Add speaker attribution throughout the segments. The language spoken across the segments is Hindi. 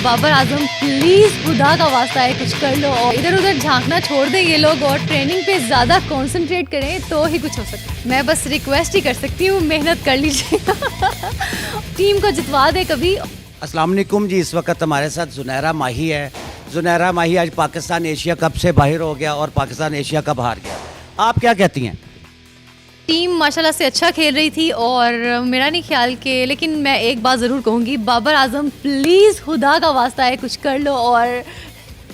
Speaker 1: बाबर आजम प्लीज़ खुदा का वास्ता है कुछ कर लो और इधर उधर झांकना छोड़ दें ये लोग और ट्रेनिंग पे ज़्यादा कंसंट्रेट करें तो ही कुछ हो सकता है। मैं बस रिक्वेस्ट ही कर सकती हूँ, मेहनत कर लीजिए टीम को जितवा दे कभी।
Speaker 2: अस्सलाम वालेकुम जी, इस वक्त हमारे साथ जुनैरा माही है। जुनैरा माही आज पाकिस्तान एशिया कप से बाहर हो गया और पाकिस्तान एशिया कप हार गया। आप क्या कहती हैं?
Speaker 1: टीम माशाल्लाह से अच्छा खेल रही थी और मेरा नहीं ख्याल कि, लेकिन मैं एक बात ज़रूर कहूँगी, बाबर आजम प्लीज़ खुदा का वास्ता है कुछ कर लो और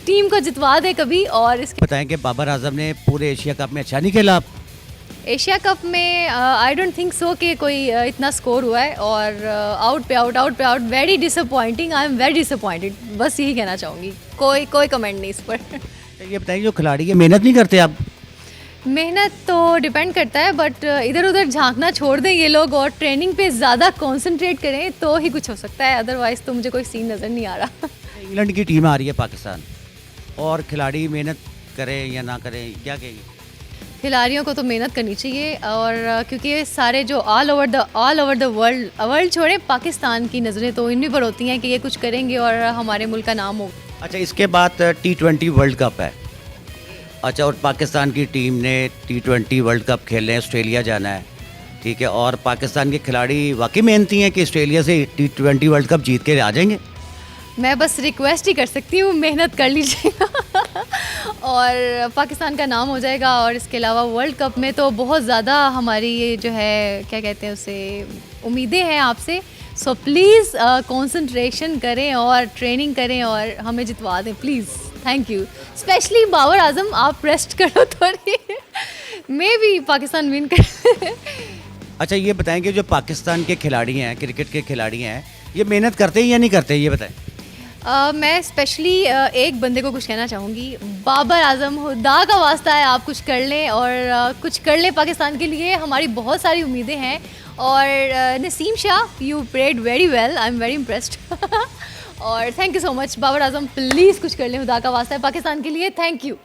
Speaker 1: टीम को जितवा दे कभी। और इसके
Speaker 2: बताएं कि बाबर आजम ने पूरे एशिया कप में अच्छा नहीं खेला।
Speaker 1: एशिया कप में आई डोंट थिंक सो कि कोई इतना स्कोर हुआ है और आउट पे out very disappointing. I am very disappointed, बस यही कहना चाहूँगी। कोई कमेंट नहीं इस पर
Speaker 2: ये बताइए, जो खिलाड़ी है मेहनत नहीं करते आप?
Speaker 1: मेहनत तो डिपेंड करता है, बट इधर उधर झांकना छोड़ दें ये लोग और ट्रेनिंग पे ज़्यादा कंसंट्रेट करें तो ही कुछ हो सकता है, अदरवाइज़ तो मुझे कोई सीन नज़र नहीं आ रहा।
Speaker 2: इंग्लैंड की टीम आ रही है पाकिस्तान और खिलाड़ी मेहनत करें या ना करें, क्या कहेंगे?
Speaker 1: खिलाड़ियों को तो मेहनत करनी चाहिए और क्योंकि ये सारे जो ऑल ओवर द वर्ल्ड छोड़े, पाकिस्तान की नज़रें तो इन्हीं पर होती हैं कि ये कुछ करेंगे और हमारे मुल्क का नाम हो।
Speaker 2: अच्छा, इसके बाद T20 वर्ल्ड कप है। अच्छा, और पाकिस्तान की टीम ने T20 वर्ल्ड कप खेलने ऑस्ट्रेलिया जाना है, ठीक है, और पाकिस्तान के खिलाड़ी वाकई मेहनती हैं कि ऑस्ट्रेलिया से T20 वर्ल्ड कप जीत के आ जाएंगे?
Speaker 1: मैं बस रिक्वेस्ट ही कर सकती हूँ, मेहनत कर लीजिएगा और पाकिस्तान का नाम हो जाएगा। और इसके अलावा वर्ल्ड कप में तो बहुत ज़्यादा हमारी ये जो है, क्या कहते हैं उसे, उम्मीदें हैं आपसे। सो प्लीज़ कंसंट्रेशन करें और ट्रेनिंग करें और हमें जितवा दें please. Thank you. Specially Babar Azam, आप रेस्ट करो थोड़ी मे भी पाकिस्तान विन कर
Speaker 2: अच्छा, ये बताएं कि जो पाकिस्तान के खिलाड़ी हैं, क्रिकेट के खिलाड़ी हैं, ये मेहनत करते हैं या नहीं करते, ये बताएं।
Speaker 1: मैं स्पेशली एक बंदे को कुछ कहना चाहूँगी, बाबर आजम खुदा का वास्ता है आप कुछ कर लें और कुछ कर लें पाकिस्तान के लिए। हमारी बहुत सारी उम्मीदें हैं और Naseem Shah, you played very well, I am very impressed और thank you so much. Babar Azam please कुछ कर लें, खुदा का वास्ता है पाकिस्तान के लिए। Thank you.